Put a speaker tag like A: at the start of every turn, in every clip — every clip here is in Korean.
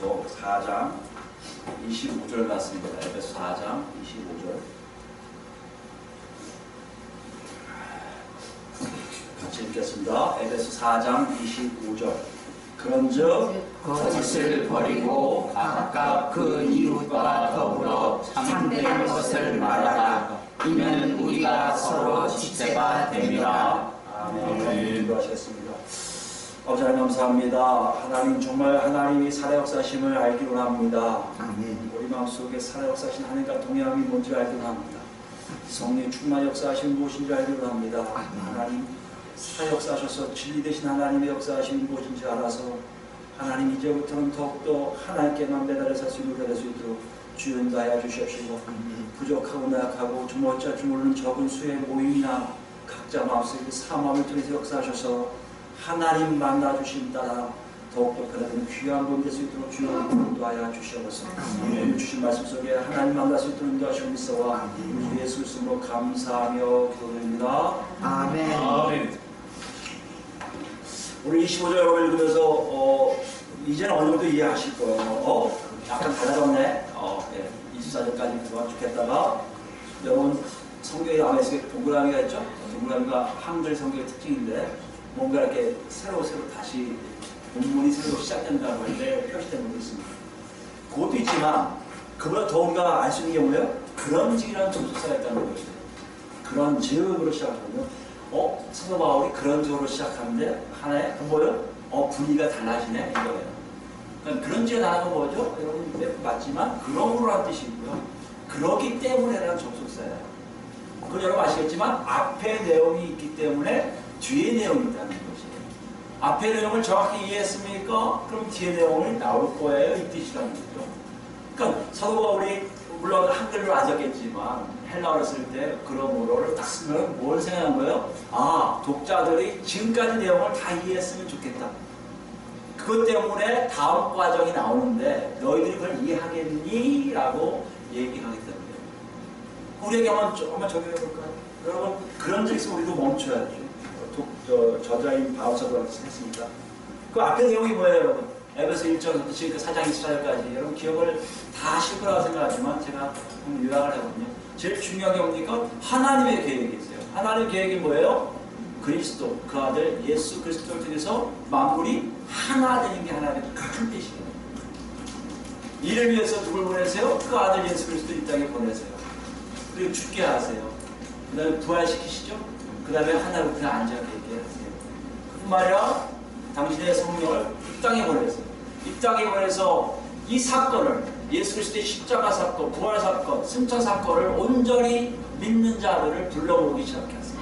A: 에베소 4장 25절 말씀입니다. 에베소 4장 25절. 같이 읽겠습니다. 에베소 4장 25절. 그런즉
B: 거짓을 버리고 각각 그 이웃과 더불어 참된 것을 말하라. 이는 우리가 서로 지체가 됨이라.
A: 아멘. 기도하시겠습니다. 아버지 하나님 감사합니다. 하나님 정말 하나님이 살아 역사심을 알기로 합니다.
B: 아멘.
A: 우리 마음속에 살아 역사하신 하나님과 동행함이 뭔지 알기로 합니다. 성령 충만 역사하신 무엇인지 알기로 합니다. 하나님 살아 역사하셔서 진리 되신 하나님의 역사하심이 무엇인지 알아서 하나님 이제부터는 더욱더 하나님께만 매달려 살 수 있는 될 수 있도록 주여 인도하여 주시옵시고 부족하고 나약하고 좀 어찌할 줄 모르는 적은 수의 모임이나 각자 마음속에 사모함을 통해서 역사하셔서 하나님 만나주신 따라 더욱더 그들은 귀한 분 될 수 있도록 주여 인도하여 주시옵소서. 오늘 주신 말씀 속에 하나님 만날 수 있도록 인도하시옵소서. 우리 예수 이름으로 감사하며 기도드립니다.
B: 아멘.
A: 아멘. 오늘 25절 여러분 읽으면서 이제는 어느 정도 이해하실 거예요. 약간 달라졌네. 24절까지 그만 죽겠다가 여러분 성경에 나와 있어요. 동그라미가 있죠? 동그라미가 한글 성경의 특징인데 뭔가 이렇게 새로 다시 본문이 새로 시작된다고 할 때 표시된 부분이 있습니다. 그것도 있지만 그보다 더 우리가 알 수 있는 게 뭐예요? 그런즉이라는 접속사가 있다는 것이에요. 그런즉으로 시작하거든요. 사도 바울이 그런즉으로 시작하는데 하나의 뭐예요? 분위기가 달라지네 이거예요. 그러니까 그런즉의 단어가 뭐죠? 여러분 맞지만 그러므로라는 뜻이고요. 그러기 때문에라는 접속사예요. 그건 여러분 아시겠지만 앞에 내용이 있기 때문에 뒤에 내용이 있다는 것이에요. 앞에 내용을 정확히 이해했습니까? 그럼 뒤에 내용이 나올 거예요. 이 뜻이라는 거죠. 그러니까 사도 바울이 물론 한글로 안 썼겠지만 헬라어를 쓸 때 그러므로를 딱 쓰면 뭘 생각한 거예요? 독자들이 지금까지 내용을 다 이해했으면 좋겠다. 그것 때문에 다음 과정이 나오는데 너희들이 그걸 이해하겠니? 라고 얘기하기 때문에 우리에게 한번 적용해 볼까요? 여러분 그런즉에서 우리도 멈춰야죠. 저자인 바울 사도가 했으니까 그 앞에 내용이 뭐예요 여러분? 에베소 1절부터 지금 4장 24절까지 여러분 기억을 다 하실 거라고 생각하지만 제가 한번 요약을 해보면요. 제일 중요한 게 뭡니까? 하나님의 계획이 있어요. 하나님의 계획이 뭐예요? 그리스도, 그 아들 예수 그리스도를 통해서 만물이 하나 되는 게 하나님의 큰 뜻이에요. 이를 위해서 누굴 보내세요? 그 아들 예수 그리스도 이 땅에 보내세요. 그리고 죽게 하세요. 그 다음에 부활시키시죠? 그 다음에 하나로 그냥 앉아게 하세요. 그뿐만 아니라 당신의 성령을 이 땅에 보내세요. 이 땅에 보내서 이 사건을 예수 그리스도의 십자가 사건, 부활 사건, 승천 사건을 온전히 믿는 자들을 불러모으기 시작했어요.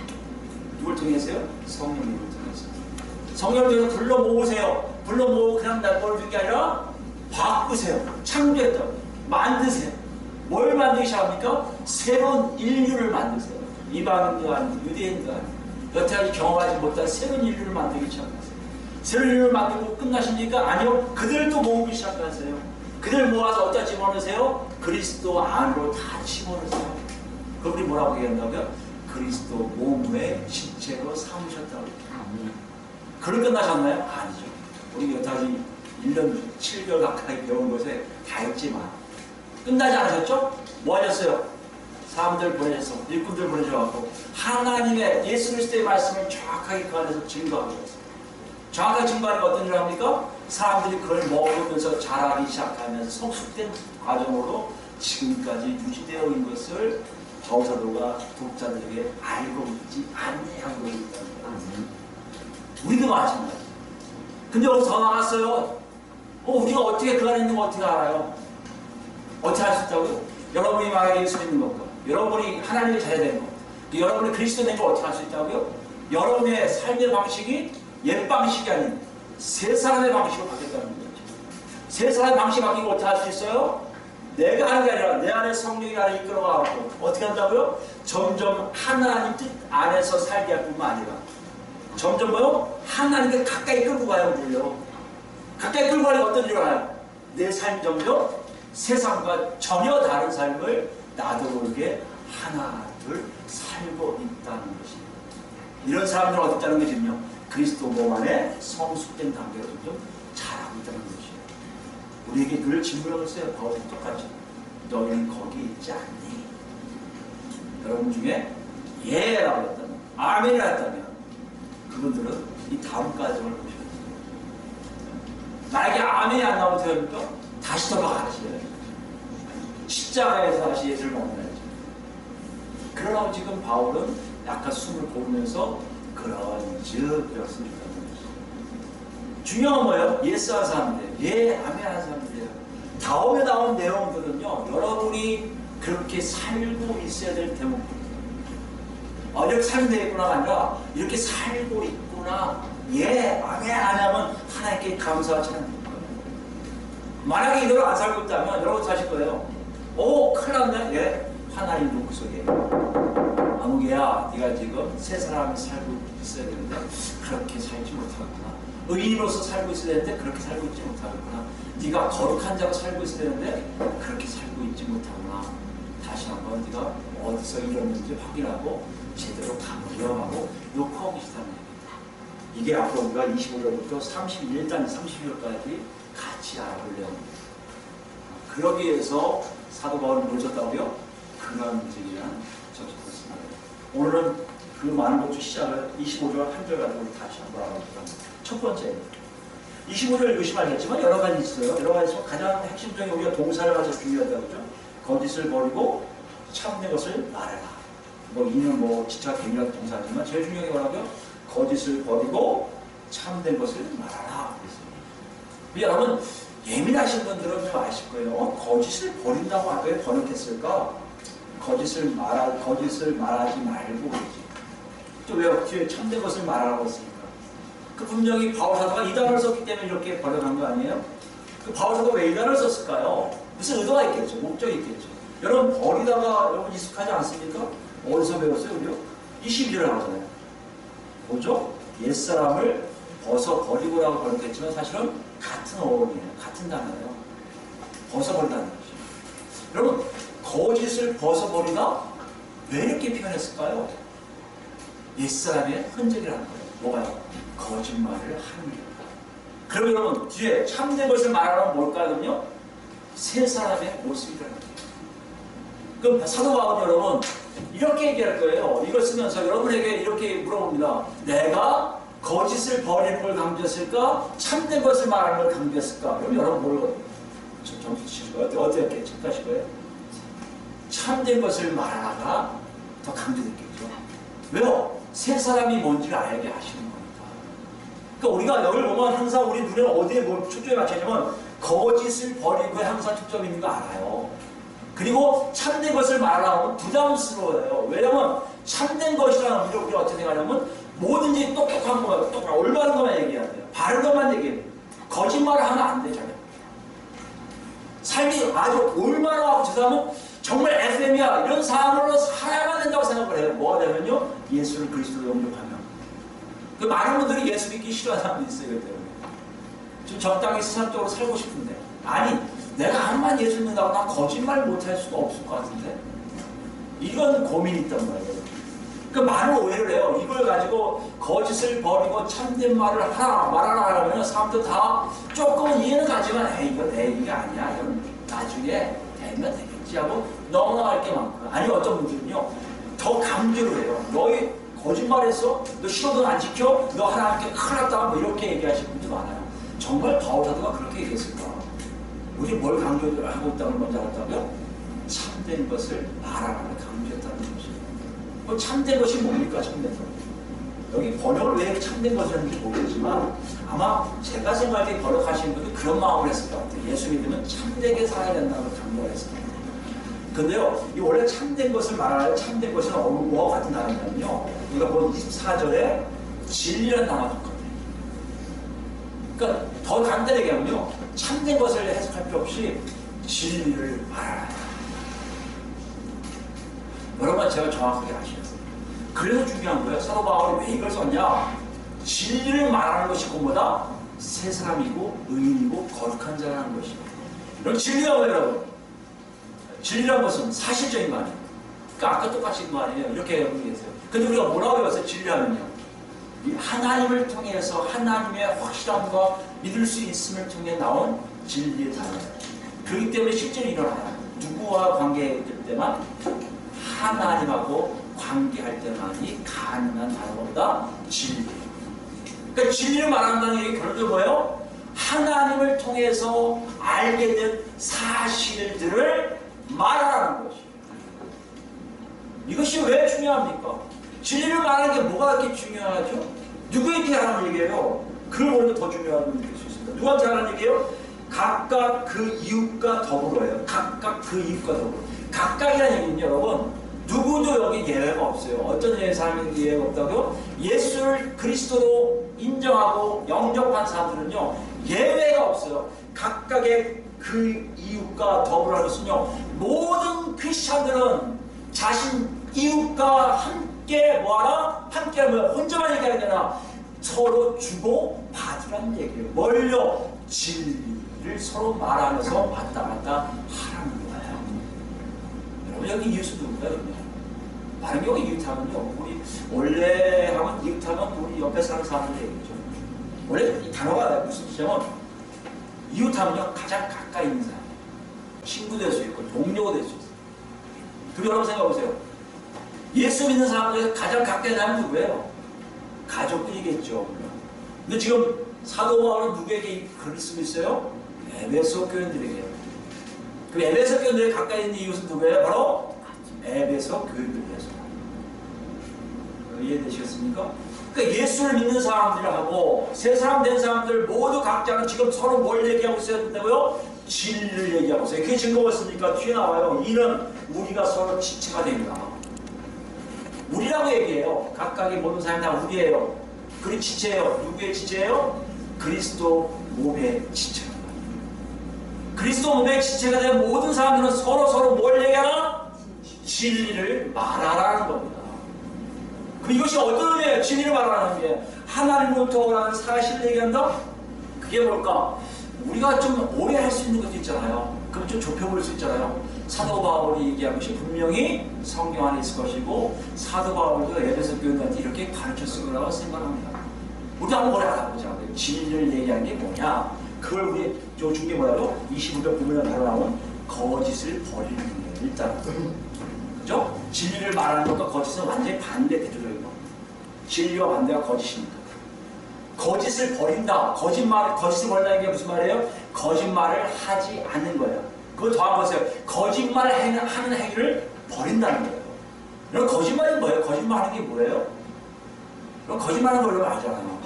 A: 누굴 통해서요? 성령님을 통해서. 성령을 통해서 불러 모으세요. 불러 모으고 그냥 내버려둔 게 아니라 바꾸세요. 창조했다. 만드세요. 뭘 만들기 시작합니까? 새로운 인류를 만드세요. 이방인도 아니고 유대인도 아니고 여태까지 경험하지 못한 새로운 인류를 만들기 시작하세요. 새로운 인류를 만들고 끝나십니까? 아니요. 그들도 모으기 시작하세요. 그들 모아서 어디다 집어넣으세요? 그리스도 안으로 다 집어넣으세요. 그분이 뭐라고 얘기한다고요? 그리스도 몸의 지체로 삼으셨다고. 그걸 끝나셨나요? 아니죠. 우리 여태까지 1년 7개월 가까이 배운 것에 다 했지만 끝나지 않으셨죠? 뭐 하셨어요? 사람들 보내셔서 일꾼들 보내셔서 하나님의 예수 그리스도의 말씀을 정확하게 그 안에서 증거하셨어요. 정확하게 증거하는 어떤 일을 합니까? 사람들이 그걸 먹으면서 자라기 시작하면서 성숙된 과정으로 지금까지 유지되어 있는 것을 바울 사도가 독자들에게 알고 있지 않냐고 있다는 거예요. 우리도 마찬가지예요. 근데 여기서 더 나갔어요. 우리가 어떻게 그 안에 있는 거 어떻게 알아요? 어떻게 알 수 있다고요? 여러분이 만약에 예수 믿는 것과 여러분이 하나님의 자녀 된 것, 여러분이 그리스도 된 걸 어떻게 할 수 있다고요? 여러분의 삶의 방식이 옛 방식이 아닌 새 사람의 방식으로 바뀌었다는 거죠. 새 사람의 방식이 바뀌고 어떻게 할 수 있어요? 내가 하는 게 아니라 내 안에 성령이 나를 이끌어가고 어떻게 한다고요? 점점 하나님 뜻 안에서 살게 할 뿐만 아니라 점점 뭐요? 하나님께 가까이 끌고 가요. 우리요. 가까이 끌고 가니까 어떤 일을 하나요? 내 삶이 점점 세상과 전혀 다른 삶을 나도 모르게 하나 둘 살고 있다는 것입니다. 이런 사람들은 어디 있다는 것이며 그리스도 몸 안에 성숙된 단계로 점점 자라고 있다는 것이에요. 우리에게 늘 질문을 써요. 바울이 똑같이. 너희는 거기 있지 않니? 여러분 중에 예라고 했다면, 아멘이라 했다면 그분들은 이 다음 과정을 보셔야 돼요. 만약에 아멘이 안 나오면 됩니까? 다시 돌아가시려요. 십자가에서 다시 예수를 만나야죠. 그러나 지금 바울은 약간 숨을 고르면서 그런즉 이렇습니다. 중요한 거예요. 예스 하는 사람들, 예, 아멘 하는 사람들이에요. 다음에 나온 내용들은요, 여러분이 그렇게 살고 있어야 될 대목입니다. 이렇게 살면 되겠구나가 아니라 이렇게 살고 있구나. 예, 아멘 안 하면 하나님께 감사하지 않는 거예요. 만약에 이대로 안 살고 있다면 여러분 사실 거예요. 오, 큰일 났네. 예, 하나님 놓고 속에 아무개야, 네가 지금 새 사람이 살고 있어야 되는데 그렇게 살지 못하구나. 의인으로서 살고 있어야 되는데 그렇게 살고 있지 못하구나. 네가 거룩한 자로 살고 있어야 되는데 그렇게 살고 있지 못하구나. 다시 한번 네가 어디서 이뤘는지 확인하고 제대로 감리하고 욕하고 싶다는 얘기입니다. 이게 앞으로 우리가 25절부터 31장 30절까지 같이 알아볼 내용입니다. 그러기 위해서 사도 바울이 모셨다고요? 그런즉이란 적셨습니다. 오늘은 그 많은 것들 시작을 25절 한 절 가지고 다시 한번 알아볼까 합니다. 첫 번째, 25절 읽으시면 알겠지만 여러 가지 있어요. 여러 가지 있지만 가장 핵심적인 우리가 동사를 가장 중요하다고 그러죠. 거짓을 버리고 참된 것을 말해라. 이는 지체가 굉장한 동사지만 제일 중요한 게 뭐라고요? 거짓을 버리고 참된 것을 말하라. 여러분 예민하신 분들은 좀 아실 거예요. 거짓을 버린다고 아까 왜 번역했을까? 거짓을 말하지 말고 그러지. 또 왜 뒤에 참된 것을 말하라고 했습니까? 그 분명히 바울 사도가 이 단어를 썼기 때문에 이렇게 번역한 거 아니에요? 그 바울 사도가 왜 이 단어를 썼을까요? 무슨 의도가 있겠죠. 목적이 있겠죠. 여러분 버리다가 여러분 익숙하지 않습니까? 어디서 배웠어요? 우리요? 22절에 나오잖아요. 뭐죠? 옛사람을 벗어버리고라고 번역했지만 사실은 같은 어원이에요. 같은 단어예요. 벗어버린다는 거죠. 여러분 거짓을 벗어버리다 왜 이렇게 표현했을까요? 옛사람의 흔적이라는 거예요. 뭐가요? 거짓말을 하는 게. 그럼 여러분 뒤에 참된 것을 말하는 뭘까요? 새 사람의 모습이라는 거예요. 그럼 사도 바울은 여러분 이렇게 얘기할 거예요. 이걸 쓰면서 여러분에게 이렇게 물어봅니다. 내가 거짓을 버리는 걸 강조했을까? 참된 것을 말하는 걸 강조했을까? 그럼 여러분 뭘 점수 치실 거예요? 어떻게 체크하실 거예요? 참된 것을 말하다가 더 강조됐겠죠. 왜요? 새 사람이 뭔지를 알게 하시는 거니까. 그러니까 우리가 여기를 보면 항상 우리 눈에는 어디에 초점이 맞춰지면 거짓을 버리고 항상 초점이 있는 거 알아요. 그리고 참된 것을 말하면 부담스러워요. 왜냐면 참된 것이라는 우리가 어떻게 생각하냐면 뭐든지 똑똑한 것만, 올바른 것만 얘기해야 돼요. 바른 것만 얘기해요. 거짓말을 하면 안 되잖아요. 삶이 아주 얼마나 하고 저 사람은 정말 FM이야 이런 사람으로 살아야만 된다고 생각을 해요. 뭐가 되면요? 예수를 그리스도로 영접하면. 그 많은 분들이 예수 믿기 싫어하는 사람도 있어요. 때문에. 좀 적당히 세상적으로 살고 싶은데 아니 내가 한만 예수 믿는다고 나 거짓말 못할 수가 없을 것 같은데 이런 고민이 있단 말이에요. 그 많은 오해를 해요. 이걸 가지고 거짓을 버리고 참된 말을 말하라 하면 사람들 다 조금은 이해는 가지만 이건 내 얘기가 아니야. 이건 나중에 되면 되겠지 하고 넘어갈 게 많고요. 아니 어떤 분들은요 더 강조를 해요. 너희 거짓말했어? 너 신호등 안 지켜? 너 하나님께 큰일 났다 뭐 이렇게 얘기하시는 분들 많아요. 정말 바울 사도가 그렇게 얘기했을까? 우리 뭘 강조를 하고 있다는 걸 먼저 알았다고요? 참된 것을 말하라고 강조했다는 것이에요. 참된 것이 뭡니까? 참된 것. 여기 번역을 왜 이렇게 참된 것이었는지 모르겠지만 아마 제가 생각하기에 번역하시는 분이 그런 마음을 했을 것 같아요. 예수 믿으면 참되게 살아야 된다고 강조를 했을 것 같아요. 근데요, 이 원래 참된 것을 말하는 참된 것은 뭐와 같은 단어냐면요. 우리가 본 24절에 진리라는 단어가 있거든요. 그러니까 더 간단하게 얘기하면요. 참된 것을 해석할 필요 없이 진리를 말하라. 여러분 제가 정확하게 아시겠어요. 그래서 중요한 거예요. 사도 바울이 왜 이걸 썼냐? 진리를 말하는 것이 그보다 새 사람이고 의인이고 거룩한 자라는 것이에요. 그럼 진리가 뭐예요, 여러분? 진리란 것은 사실적인 말이에요. 그러니까 아까 똑같이 그 말이에요. 이렇게 얘기했어요. 근데 우리가 뭐라고 배웠어요? 진리하면요. 하나님을 통해서 하나님의 확실함과 믿을 수 있음을 통해 나온 진리의 단어예요. 그렇기 때문에 실제로 일어나요. 누구와 관계할 때만? 하나님하고 관계할 때만이 가능한 단어보다 진리. 그러니까 진리를 말한다는 얘기 결론적으로 뭐예요? 하나님을 통해서 알게 된 사실들을 말하라는 것이에요. 이것이 왜 중요합니까? 진리를 말하는 게 뭐가 그렇게 중요하죠? 누구에게 하라는 얘기예요? 그걸 보는 게 더 중요하다고 느낄 수 있습니다. 누구한테 하라는 얘기예요? 각각 그 이웃과 더불어요. 각각 그 이웃과 더불어. 각각이라는 얘기는요, 여러분, 누구도 여기 예외가 없어요. 어떤 사람이 예외가 없다고요? 예수를 그리스도로 인정하고 영접한 사람들은요, 예외가 없어요. 각각의 그 이웃과 더불어라는 것은요, 모든 크리스찬들은 자신 이웃과 함께 뭐하라? 함께 하면 혼자만 얘기해야 되나? 서로 주고 받으라는 얘기예요. 뭘요? 진리를 서로 말하면서 왔다 갔다 하라는 거예요. 여러분, 여기 이웃은 누구예요? 다른 경우 이웃하면요, 우리 원래 하면 이웃하면 우리 옆에 사는 사람들 얘기죠. 원래 이 단어가 무슨 뜻이냐면 이웃하면요, 가장 가까이 있는 사람, 친구 될 수 있고 동료가 될 수 있어요. 그럼 여러분 생각해 보세요. 예수 믿는 사람들 가장 가까이 사람은 누구예요? 가족들이겠죠. 근데 지금 사도 바울은 누구에게 글을 쓰고 있어요? 에베소 교인들에게요. 그럼 에베소 교인들에 가까이 있는 이웃은 누구예요? 바로 에베소 교인들이에요. 이해되시겠습니까? 그러니까 예수를 믿는 사람들하고 새 사람 된 사람들 모두 각자는 지금 서로 뭘 얘기하고 있어야 된다고요? 진리를 얘기하고 있어요. 그게 증거가 있으니까 뒤에 나와요. 이는 우리가 서로 지체가 됩니다. 우리라고 얘기해요. 각각의 모든 사람이 다 우리예요. 그리고 지체예요. 누구의 지체예요? 그리스도 몸의 지체입니다. 그리스도 몸의 지체가 된 모든 사람들은 서로 뭘 얘기하나? 진리를 말하라는 겁니다. 그럼 이것이 어떤 의미예요? 진리를 말하는 게 하나님으로부터 오라는 사실을 얘기한다? 그게 뭘까? 우리가 좀 오해할 수 있는 것도 있잖아요. 그럼 좀 좁혀볼 수 있잖아요. 사도 바울이 얘기한 것이 분명히 성경 안에 있을 것이고 사도 바울도 에베소 교인들한테 이렇게 가르쳤을 거라고 생각합니다. 우리 한번 오래 알아보자. 진리를 얘기하는 게 뭐냐? 그걸 우리 저 중에 뭐라고? 25절 보면 바로 나온 거짓을 버리는 거예요. 일단 그죠? 진리를 말하는 것과 거짓은 완전히 반대 대조적인 거. 진리와 반대가 거짓입니다. 거짓을 버린다. 거짓을 버린다는 게 무슨 말이에요? 거짓말을 하지 않는 거예요. 그거 더 한번 보세요. 거짓말을 하는 행위를 버린다는 거예요. 그럼 거짓말이 뭐예요? 거짓말하는 게 뭐예요? 그럼 거짓말하는 걸 여러분 알잖아요.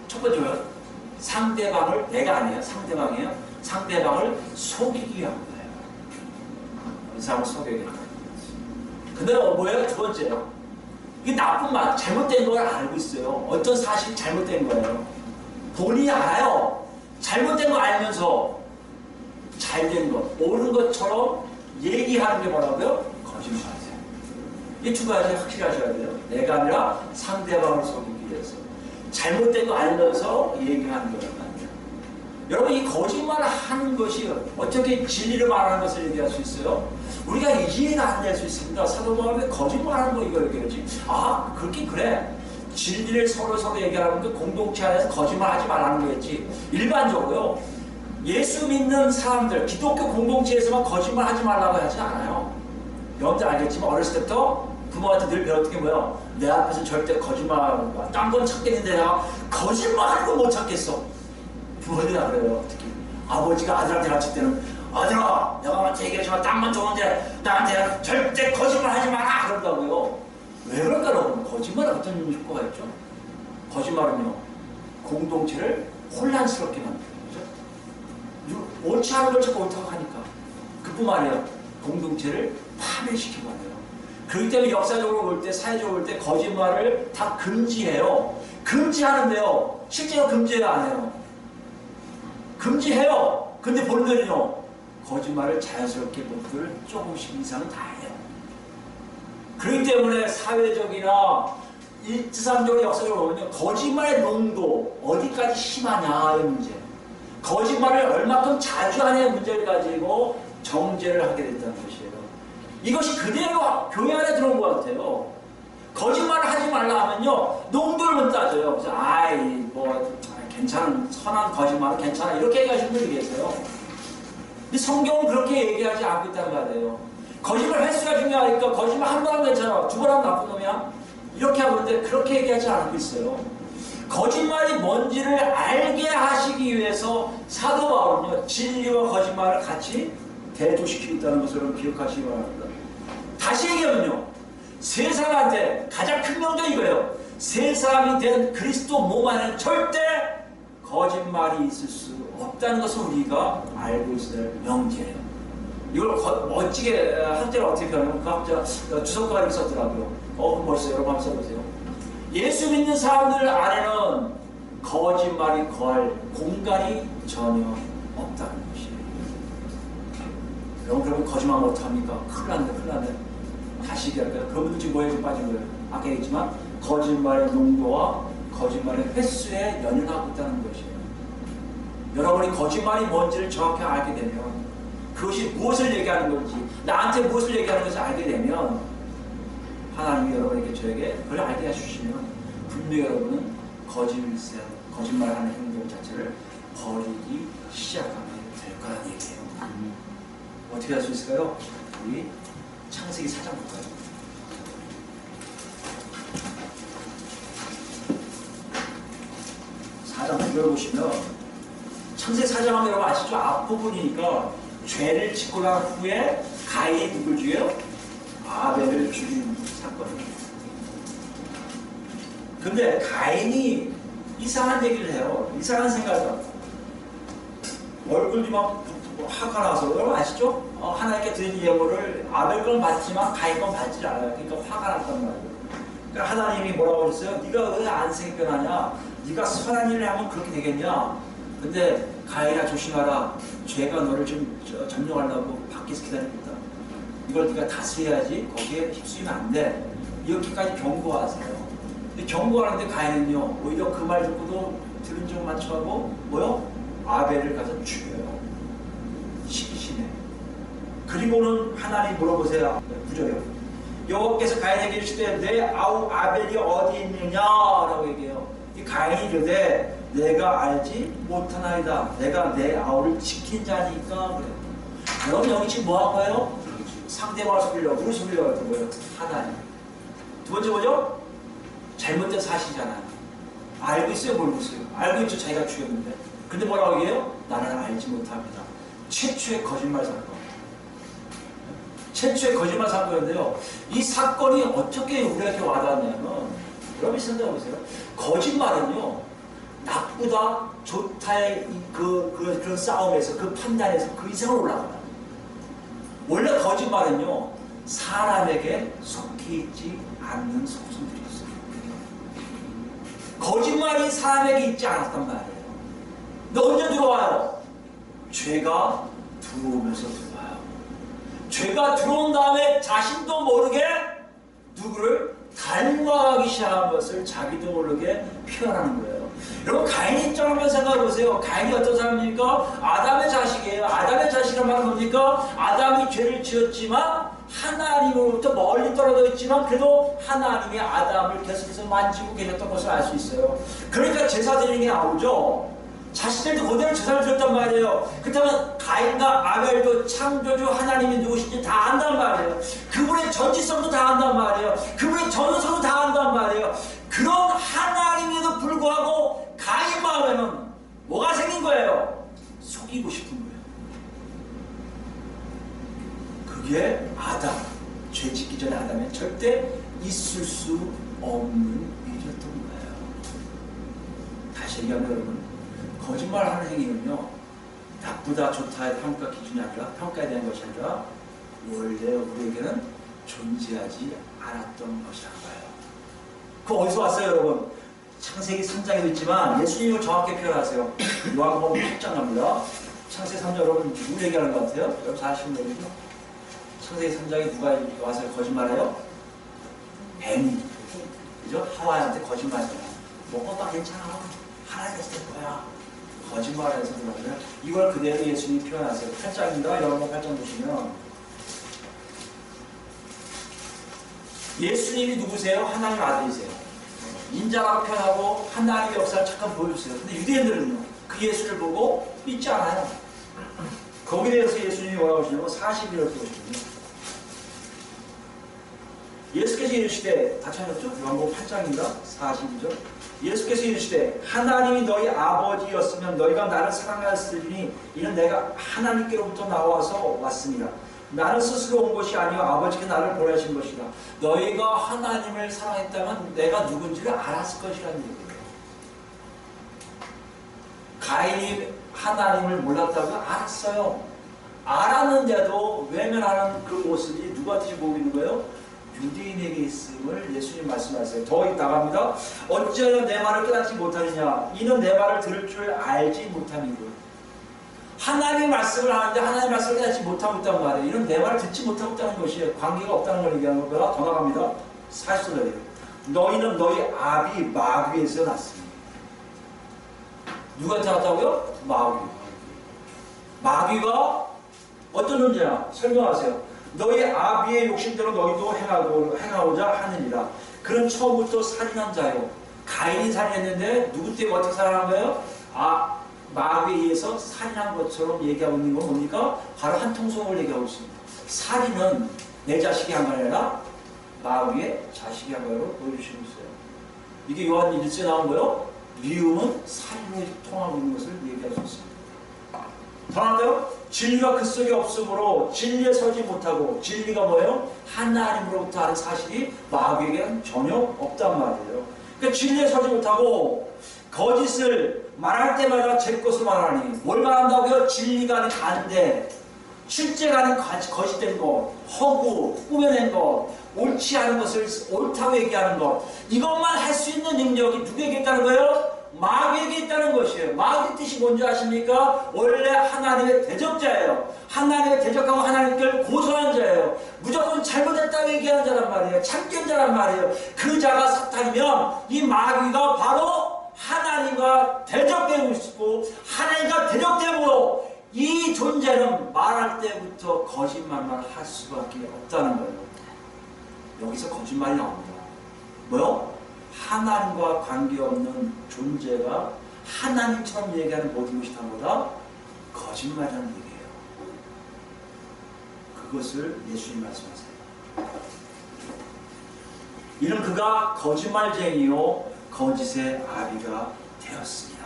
A: 첫 번째요. 상대방을, 내가 아니에요. 상대방이에요. 상대방을 속이기 위한 거예요. 이 사람을 속이기 위한 거예요. 근데 뭐예요? 두 번째요. 이게 나쁜 말, 잘못된 걸 알고 있어요. 어떤 사실이 잘못된 거예요. 본인이 알아요. 잘못된 거 알면서 잘된 것, 옳은 것처럼 얘기하는 게 뭐라고요? 거짓말이에요. 이 두 가지 확실히 하셔야 돼요. 내가 아니라 상대방을 속이기 위해서. 잘못된 거 알면서 얘기하는 거란 말이에요. 여러분, 이 거짓말을 하는 것이 어떻게 진리를 말하는 것을 얘기할 수 있어요? 우리가 이해가 안 될 수 있습니다. 사도 바울이 거짓말하는 거 이거 얘기하지. 아, 그렇게 그래. 진리를 서로 얘기하는 그 공동체 안에서 거짓말하지 말라는 거겠지. 일반적으로요. 예수 믿는 사람들, 기독교 공동체에서만 거짓말하지 말라고 하지 않아요. 여러분들 알겠지만 어렸을 때부터 부모한테 늘 배웠던 게 뭐야? 내 앞에서 절대 거짓말하는 거야. 딴 건 찾겠는데 내가 거짓말하는 건 못 찾겠어. 부모들이 다 그래요. 특히 아버지가 아들한테 가르칠 때는 아들아, 내가 나한테 얘기하지만 딴 건 좋은데 나한테 절대 거짓말 하지 마라 그런다고요. 왜 그럴까 여러분? 거짓말은 어떤 효과가 있죠? 거짓말은요, 공동체를 혼란스럽게 만들어요. 그죠? 옳지 않은 걸 자꾸 옳다고 하니까 그뿐만 아니라 공동체를 파멸시켜버려요. 그렇기 때문에 역사적으로 볼 때, 사회적으로 볼 때 거짓말을 다 금지해요. 금지하는데요, 실제로 금지해요, 안 해요? 금지해요. 근데 본인들은요, 거짓말을 자연스럽게 모두를 조금씩 이상은 다 해요. 그렇기 때문에 사회적이나 일지상적으로 역사적으로 보면 거짓말의 농도 어디까지 심하냐의 문제, 거짓말을 얼마큼 자주 하냐의 문제를 가지고 정죄를 하게 됐다는 것이에요. 이것이 그대로 교회 안에 들어온 것 같아요. 거짓말을 하지 말라 하면요, 농도를 따져요. 그래서 괜찮은 선한 거짓말은 괜찮아 이렇게 얘기하시는 분이 계세요. 근데 성경은 그렇게 얘기하지 않고 있단 말이에요. 거짓말 횟수가 중요하니까 거짓말 한 번 하면 괜찮아. 두 번 하면 나쁜 놈이야. 이렇게 하는데 그렇게 얘기하지 않고 있어요. 거짓말이 뭔지를 알게 하시기 위해서 사도 바울은요, 진리와 거짓말을 같이 대조시키고 있다는 것을 여러분 기억하시기 바랍니다. 다시 얘기하면요, 세상한테 가장 큰 명령이 이거예요. 세상이 된 그리스도 몸 안에는 절대 거짓말이 있을 수 없다는 것을 우리가 알고 있어야 할 명제예요. 이걸 멋지게 학자를 어떻게 표현하면 그 학자 주석가가 이렇게 썼더라고요. 그럼 멋있어요. 여러분 한번 써보세요. 예수 믿는 사람들 안에는 거짓말이 거할 공간이 전혀 없다는 것이에요. 여러분 그러면 거짓말 못합니까? 큰일 났네, 큰일 났네. 다시 얘기할까요? 그분들 지금 뭐에 빠진 거예요? 아까 얘기했지만 거짓말의 농도와 거짓말의 횟수에 연연하고 있다는 것이에요. 여러분이 거짓말이 뭔지를 정확히 알게 되면, 그것이 무엇을 얘기하는 건지, 나한테 무엇을 얘기하는 것을 알게 되면, 하나님이 여러분에게 저에게 그걸 알게 해주시면 분명히 여러분은 거짓말하는 행동 자체를 버리기 시작하게 될 거라는 얘기예요. 어떻게 할 수 있을까요? 우리 창세기 4장 볼까요? 사장 구절 보시면 창세기 4장 하면 여러분 아시죠? 앞부분이니까 죄를 짓고 난 후에 가인이 누굴 죽여요? 아벨을 죽인 사건입니다. 근데 가인이 이상한 얘기를 해요. 이상한 생각을 하고 얼굴이 막 화가 나서, 여러분 아시죠? 하나님께 드린 예물을 아벨 건 받지만 가인 건 받지 않아요. 그러니까 화가 났단 말이에요. 그러니까 하나님이 뭐라고 했어요? 네가 왜 안색이 변하냐? 네가 선한 일을 하면 그렇게 되겠냐? 근데 가인아 조심하라. 죄가 너를 좀 점령하려고 밖에서 기다리고 있다. 이걸 네가 다스려야지. 거기에 휩쓸리면 안 돼. 이렇게까지 경고하세요. 경고하는데 가인은요, 오히려 그 말 듣고도 들은 줄 맞춰하고 뭐요? 아벨을 가서 죽여요. 시기심에. 그리고는 하나님 물어보세요. 구절이요. 여호와께서 가인에게 이르시되 내 아우 아벨이 어디 있느냐라고 얘기해요. 이 가인이 이르되 내가 알지 못하나이다. 내가 내 아우를 지킨 자니까 그래요. 여러분 여기 지금 뭐 한 거예요? 상대방을 속이려고. 누굴 속이려고 했던 거예요? 하나님. 두 번째 뭐죠? 잘못된 사실이잖아요. 알고 있어요? 모르고 있어요? 알고 있죠. 자기가 죽였는데. 근데 뭐라고 얘기해요? 나는 알지 못합니다. 최초의 거짓말 사건. 최초의 거짓말 사건인데요. 이 사건이 어떻게 우리에게 와닿냐면, 여러분이 생각해 보세요. 거짓말은요, 나쁘다, 좋다의 그런 싸움에서, 그 판단에서 그 이상으로 올라가요. 원래 거짓말은요, 사람에게 속해 있지 않는 속성들이 있어요. 거짓말이 사람에게 있지 않았단 말이에요. 근데 언제 들어와요? 죄가 들어오면서 들어와요. 죄가 들어온 다음에 자신도 모르게 누구를 닮아가기 시작한 것을 자기도 모르게 표현하는 거예요. 여러분 가인의 입장을 한번 생각해 보세요. 가인이 어떤 사람입니까? 아담의 자식이에요. 아담의 자식이란 말은 뭡니까? 아담이 죄를 지었지만 하나님으로부터 멀리 떨어져 있지만 그래도 하나님이 아담을 계속해서 만지고 계셨던 것을 알 수 있어요. 그러니까 제사 드리는 게 나오죠. 자신들도 그대로 제사를 드렸단 말이에요. 그렇다면 가인과 아벨도 창조주 하나님이 누구신지 다 안단 말이에요. 그분의 전지성도 다 안단 말이에요. 그분의 전성도 다 안단 말이에요. 그런 하나님에도 불구하고 가인 마음에는 뭐가 생긴 거예요? 속이고 싶은 거예요. 그게 아담, 죄 짓기 전에 아담에 절대 있을 수 없는 일이었던 거예요. 다시 얘기하면 여러분, 거짓말하는 행위는요, 나쁘다 좋다의 평가 기준이 아니라 평가에 대한 것이 아니라 원래 우리에게는 존재하지 않았던 것이란 거예요. 그 어디서 왔어요, 여러분? 창세기 3장에도 있지만 예수님을 정확히 표현하세요. 요한복음 8장 갑니다. 창세기 3장 여러분 누구 얘기하는 것 같아요? 여러분 잘 아시는 분이죠? 창세기 3장에 누가 와서 거짓말해요? 뱀이. 그죠? 하와한테 거짓말해요. 먹어봐 괜찮아. 하나님께서 될 거야. 거짓말해서 그러면 이걸 그대로 예수님이 표현하세요. 8장입니다. 여러분 8장 보시면 예수님이 누구세요? 하나님 아들이세요. 인자라고 표현하고 하나님의 역사를 잠깐 보여주세요. 근데 유대인들은요, 그 예수를 보고 믿지 않아요. 거기에 대해서 예수님이 뭐라고 하시냐면 40일을 보시거든요. 예수께서 이르시되 다 찾았죠? 요한복음 8장인가? 42절. 예수께서 이르시되 하나님이 너희 아버지였으면 너희가 나를 사랑하였으리니 이는 내가 하나님께로부터 나와서 왔습니다. 나는 스스로 온 것이 아니요 아버지께 나를 보내신 것이다. 너희가 하나님을 사랑했다면 내가 누군지를 알았을 것이라는 얘기예요. 가인이 하나님을 몰랐다고 알았어요. 알았는데도 외면하는 그 모습이 누구한테 보고 있는 거예요? 유대인에게 있음을 예수님 말씀하세요. 더 나갑니다. 어찌하여 내 말을 깨닫지 못하느냐? 이는 내 말을 들을 줄 알지 못함이고. 하나님의 말씀을 하는데 하나님의 말씀을 깨닫지 못하고 있다는 말이에요. 이는 내 말을 듣지 못하고 있다는 것이에요. 관계가 없다는 걸 얘기하는 거보다 더 나갑니다. 40절이에요. 너희는 너희 아비 마귀에서 났습니다. 누구한테 왔다고요? 마귀. 마귀가 어떤 존재냐? 설명하세요. 너희 아비의 욕심대로 너희도 행하고자 하느니라. 그는 처음부터 살인한 자요. 가인이 살인했는데 누구 때문에 어떻게 살인한 거예요? 마귀에 의해서 살인한 것처럼 얘기하고 있는 건 뭡니까? 바로 한 통속을 얘기하고 있습니다. 살인은 내 자식이 한 거 아니라 마귀의 자식이 한 거로 보여주시고 있어요. 이게 요한 1절에 나온 거예요. 미움은 살인으로 통하고 있는 것을 얘기할 수 있습니다. 더 나아가요? 진리가 그 속에 없으므로 진리에 서지 못하고, 진리가 뭐예요? 하나님으로부터 하는 사실이 마귀에게는 전혀 없단 말이에요. 그러니까 진리에 서지 못하고 거짓을 말할 때마다 제 것으로 말하니, 뭘 말한다고요? 진리가 아닌 반대, 실제가 아닌 거짓된 것, 허구, 꾸며낸 것, 옳지 않은 것을 옳다고 얘기하는 것, 이것만 할 수 있는 능력이 누구에게 있다는 거예요? 마귀에게 있다는 것이에요. 마귀의 뜻이 뭔지 아십니까? 원래 하나님의 대적자예요. 하나님의 대적하고 하나님께 고소한 자예요. 무조건 잘못했다고 얘기하는 자란 말이에요. 참견 자란 말이에요. 그 자가 사탄이면 이 마귀가 바로 하나님과 대적되고 있고, 하나님과 대적됨으로 이 존재는 말할 때부터 거짓말만 할 수밖에 없다는 거예요. 여기서 거짓말이 나옵니다. 뭐요? 하나님과 관계없는 존재가 하나님처럼 얘기하는 모든 것이 다 뭐다? 거짓말이라는 얘기예요. 그것을 예수님 말씀하세요. 이는 그가 거짓말쟁이요 거짓의 아비가 되었습니다.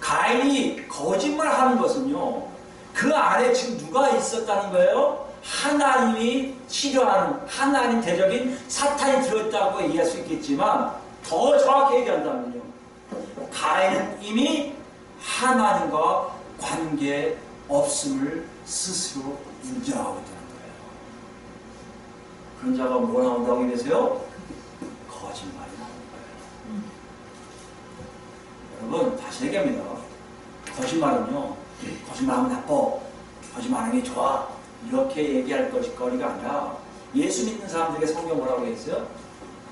A: 가인이 거짓말하는 것은요, 그 안에 지금 누가 있었다는 거예요? 하나님이 치료하는 하나님 대적인 사탄이 들어있다고 얘기할 수 있겠지만, 더 정확히 얘기한다면요, 가인은 이미 하나님과 관계 없음을 스스로 인정하고 있다는 거예요. 그런 자가 뭐 나온다고 얘기하세요? 거짓말이 나오는 거예요. 여러분, 다시 얘기합니다. 거짓말은요, 거짓말하면 나빠, 거짓말하는 게 좋아, 이렇게 얘기할 거리가 아니라, 예수 믿는 사람들에게 성경 뭐라고 했어요?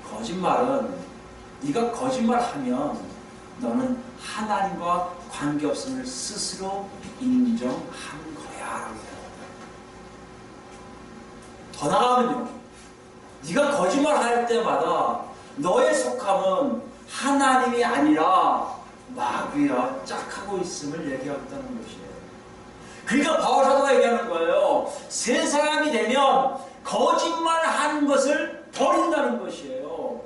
A: 거짓말은 네가 거짓말하면 너는 하나님과 관계없음을 스스로 인정한 거야. 더 나아가면요, 네가 거짓말할 때마다 너의 속함은 하나님이 아니라 마귀와 짝하고 있음을 얘기하겠다는 것이에요. 그러니까 바울 사도가 얘기하는 거예요. 새 사람이 되면 거짓말하는 것을 버린다는 것이에요.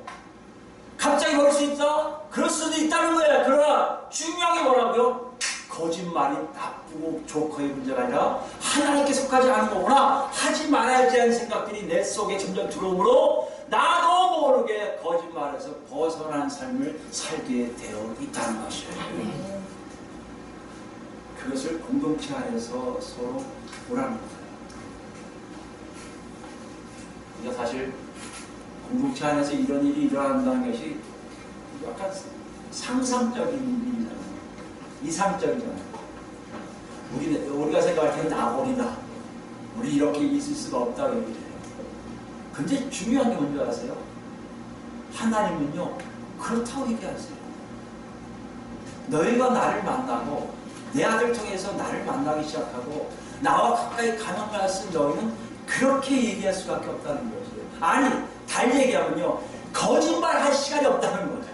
A: 갑자기 버릴 수 있다? 그럴 수도 있다는 거예요. 그러나 중요한 게 뭐라고요? 거짓말이 나쁘고 좋고의 문제가 아니라 하나님께 속하지 않은 거구나, 하지 말아야지 하는 생각들이 내 속에 점점 들어오므로 나도 모르게 거짓말에서 벗어난 삶을 살게 되어 있다는 것이에요. 그것을 공동체 안에서 서로 보라는 거예요. 그러니까 사실 공동체 안에서 이런 일이 일어난다는 것이 약간 상상적인 일이잖아요. 이상적이잖아요. 우리가 생각할 때는 나버리다, 우리 이렇게 있을 수가 없다고 얘기해요. 근데 중요한 게 뭔지 아세요? 하나님은요, 그렇다고 얘기하세요. 너희가 나를 만나고 내 아들 통해서 나를 만나기 시작하고 나와 가까이 가는 말씀, 너희는 그렇게 얘기할 수밖에 없다는 거죠. 아니, 달리 얘기하면요, 거짓말 할 시간이 없다는 거죠.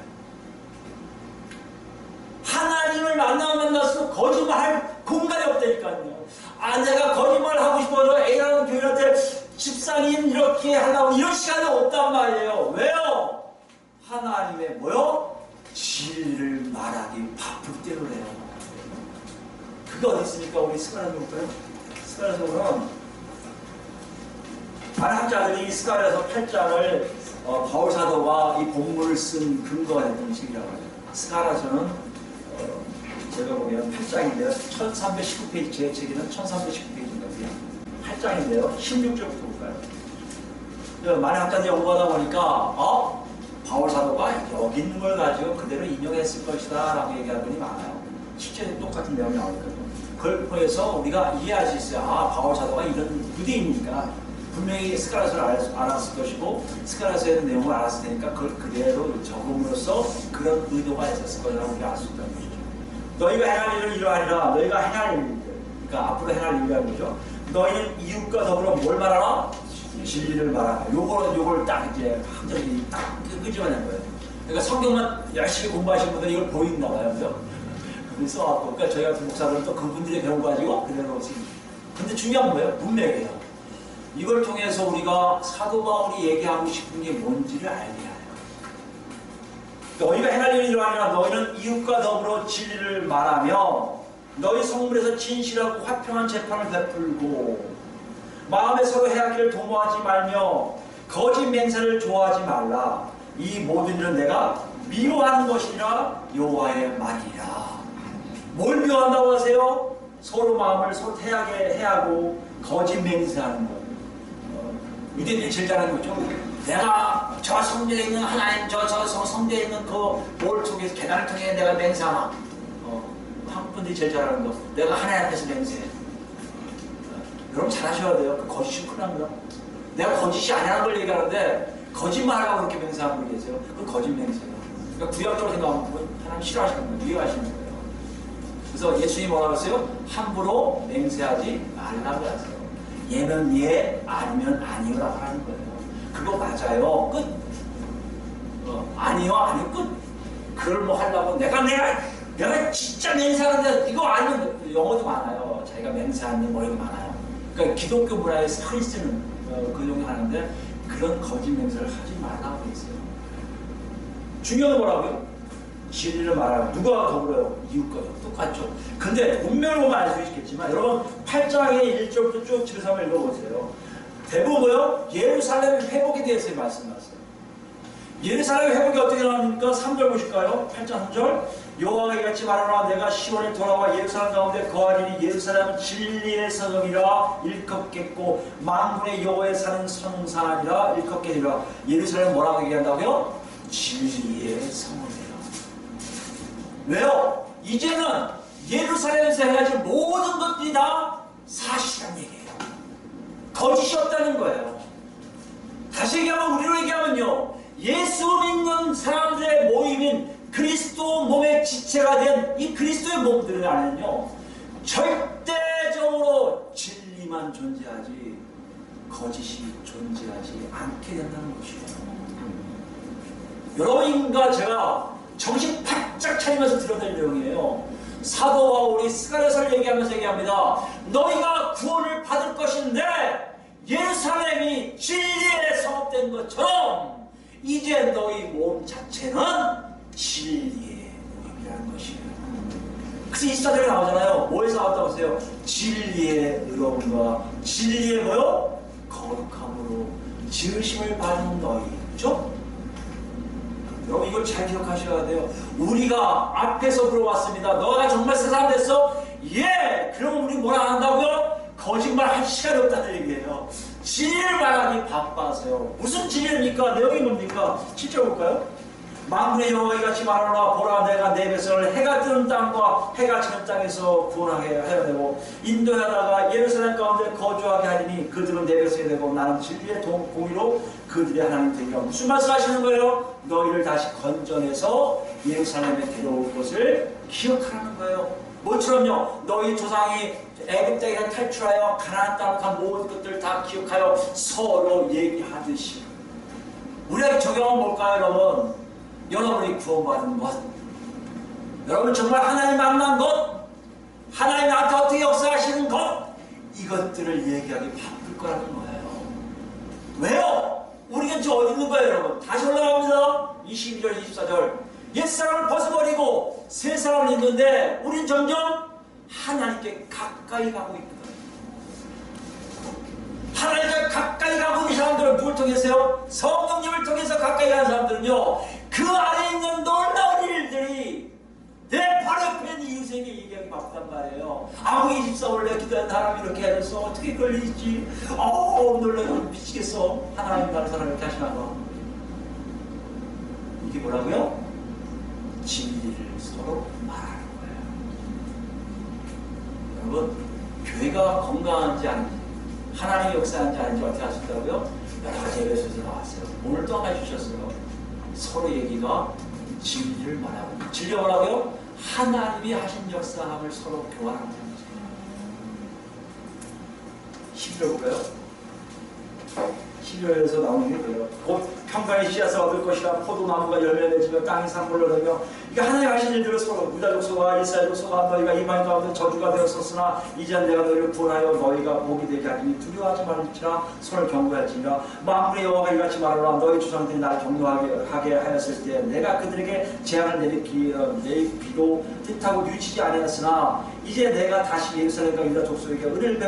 A: 하나님을 만나면 만날수록 공간이 없다니까요. 내가 거짓말 하고 싶어서 A라는 교인한테 집사님 이렇게 하려고 이런 시간이 없단 말이에요. 왜요? 하나님의 뭐요? 진리를 말하기 바쁠 때로래요. 그게 어디 있습니까? 우리 스가랴서 볼까요? 스가랴서는 많은 학자들이 스가랴서 8장을 바울 사도가 이 본문을 쓴 근거가 됐던 책이라고 해요. 스가랴서는 제가 보면 8장인데요. 1319페이지, 제 책에는 1319페이지인데요. 8장인데요. 16절부터 볼까요? 많은 학자들이 연구하다 보니까 바울 사도가 여기 있는 걸 가지고 그대로 인용했을 것이다 라고 얘기하는 분이 많아요. 실제 똑같은 내용이 나오니까요. 그걸 통해서 우리가 이해할 수 있어요. 바울 사도가 이런 유대인이니까 분명히 스가랴서를 알았을 것이고 스가랴서의 내용을 알았을 테니까 그걸 그대로 적음으로써 그런 의도가 있었을 거라고 우리가 알 수 있다는 것이죠. 너희가 행할 일을 이러하리라. 너희가 행할 일, 그러니까 앞으로 행할 일이라는 거죠. 너희는 이웃과 더불어 뭘 말하라? 진리를 말하라. 요걸 딱 이제 한절이 딱 끄집어낸 거예요. 그러니까 성경만 열심히 공부하신 분들이 이걸 보이나 봐요. 그죠? 그래서 그러니까 저희 같은 목사들은 또 그분들의 배운 거 가지고 그대로 지금. 근데 중요한 건 뭐예요? 문맥이에요. 이걸 통해서 우리가 사도 바울이 얘기하고 싶은 게 뭔지를 알게 해요. 너희가 행할 일이 이러하니라. 너희는 이웃과 더불어 진리를 말하며 너희 성물에서 진실하고 화평한 재판을 베풀고 마음에 서로 해하기를 도모하지 말며 거짓 맹세를 좋아하지 말라. 이 모든 일은 내가 미워하는 것이라 여호와의 말이라. 뭘 미워한다고 하세요? 서로 마음을 서로 해하고 거짓 맹세하는 것. 유대인들이 제일 잘하는 거죠. 내가 저 성전에 있는 하나님 저 성전에 있는 그 볼 속에서 계단을 통해 내가 맹세하나. 한국 분들이 제일 잘하는 거. 내가 하나님 앞에서 맹세해. 여러분 잘하셔야 돼요. 그 거짓이 큰일 납니다. 내가 거짓이 아니라는 걸 얘기하는데 거짓말하고 그렇게 맹세하는 분이 계세요. 그건 거짓 맹세예요. 그러니까 구약적으로 생각하면 그건 하나님 싫어하시는 거예요. 이해하시는 거예요. 그래서 예수님이 뭐라고 하세요? 함부로 맹세하지 말라고 하세요. 예면 예, 아니면 아니요라고 하는 거예요. 그거 맞아요. 끝. 아니요, 아니요, 끝. 그걸 뭐 하려고 내가 진짜 맹세하는데 이거 아니면 영어도 많아요. 자기가 맹세하는 뭐 이런 거 많아요. 그러니까 기독교 문화에서 흔히 쓰는 그 용이 하는데 그런 거짓 맹세를 하지 말라고 돼 있어요. 중요한 건 뭐라고요? 진리를 말하고 누가 더불어요? 이웃과 똑같죠. 근데 본면을 보면 알 수 있겠지만 여러분 8장의 1절부터 쭉 집에서 한번 읽어보세요. 대부분 뭐요? 예루살렘 회복에 대해서 말씀하세요. 예루살렘 회복이 어떻게 나옵니까? 3절 보실까요? 8장 3절 여호와가 이같이 말하노라. 내가 시온에 돌아와 예루살렘 가운데 거하리니 예루살렘은 진리의 성읍이라 일컫겠고 만군의 여호와의 사는 성산이라 일컫겠으리라. 예루살렘 뭐라고 얘기한다고요? 진리의 성읍이라. 왜요? 이제는 예루살렘에서 해야지 모든 것들이 다 사실이란 얘기예요. 거짓이 없다는 거예요. 다시 얘기하면 우리로 얘기하면요. 예수 믿는 사람들의 모임인 그리스도 몸의 지체가 된 이 그리스도의 몸들 안에는요. 절대적으로 진리만 존재하지 거짓이 존재하지 않게 된다는 것이에요. 여러분과 제가 정신 바짝 차리면서 들어야 될 내용이에요. 사도 바울이 스가랴서를 얘기하면서 얘기합니다. 너희가 구원을 받을 것인데 예루살렘이 진리에 성업된 것처럼 이제 너희 몸 자체는 진리의 몸이라는 것이에요. 그래서 24절에 나오잖아요. 뭐에서 나왔다고 하세요? 진리의 의로움과 진리의 뭐요? 거룩함으로 지으심을 받은 너희. 그렇죠? 여러분 이걸 잘 기억하셔야 돼요. 우리가 앞에서 물어봤습니다. 너가 정말 새 사람 됐어? 예! 그럼 우리 뭐라 안 한다고요? 거짓말 할 시간이 없다는 얘기예요. 진리를 말하기 바빠서요. 무슨 진리입니까? 내용이 뭡니까? 7절 볼까요? 만군의 여호와 이같이 말하노라. 보라 내가 내 백성을 해가 뜨는 땅과 해가 지는 땅에서 구원하게 하여 되고 인도하다가 예루살렘 가운데 거주하게 하리니 그들은 내 백성이 되고 나는 진리의 공의로 그들의 하나님 되리라. 무슨 말씀 하시는 거예요? 너희를 다시 건져내서 예루살렘에 데려올 것을 기억하라는 거예요. 뭐처럼요? 너희 조상이 애굽 땅에 탈출하여 가나안 땅으로 간 모든 것들을 다 기억하여 서로 얘기하듯이. 우리에게 적용은 뭘까요, 여러분? 여러분이 구원받은 것, 여러분 정말 하나님 만난 것, 하나님 나한테 어떻게 역사하시는 것, 이것들을 얘기하기 바쁠 거라는 거예요. 왜요? 우리가 지금 어디 있는 거예요, 여러분? 다시 올라갑니다. 22절, 24절. 옛사람을 벗어버리고 새 사람을 입는데 우린 점점 하나님께 가까이 가고 있거든요. 하나님께 가까이 가고 있는 사람들은 누굴 통해서요? 성령님을 통해서 가까이 가는 사람들은요, 그 안에 있는 놀라운 일들이 내 바로 옆에 있는 이웃에게 얘기하기 바쁘단 말이에요. 아무리 24월 내 기도한 사람이 이렇게 해야 돼서 어떻게 그럴 일이 있지? 놀라서 미치겠어. 하나님 다른 사람을 이렇게 하시나 봐. 이게 뭐라고요? 진리를 서로 말하는 거예요. 여러분, 교회가 건강한지 아닌지, 하나님의 역사한지 아닌지 어떻게 하셨다고요? 여러 가지 예배에서 나왔어요. 오늘 또 한 가지 주셨어요. 서로 얘기가 진리를 말하고, 진리가 뭐라고요? 하나님이 하신 역사함을 서로 교환하는 거예요. 11절 볼까요? 11절에서 나오는 게 뭐예요? 곧 평강의 씨앗을 얻을 것이라 포도나무가 열매 맺으며 땅이 산물을 내며, 이게 하나님 하신 일들을 서로 유다 족속과 이스라엘 족속과 너희가 이방 가운데 저주가 되었었으나 이제 내가 너희를 구원하여 너희가 복이 되게 하리니 두려워하지 말지라 손을 경고할지니라. 만군의 여호와가 이같이 말하노라. 너희 조상들이 나를 경노하게 하였을 때 내가 그들에게 재앙을 내리기로 뜻하고 유치지 아니하였으나 이제 내가 다시 예루살렘과 유다 족속에게 은혜를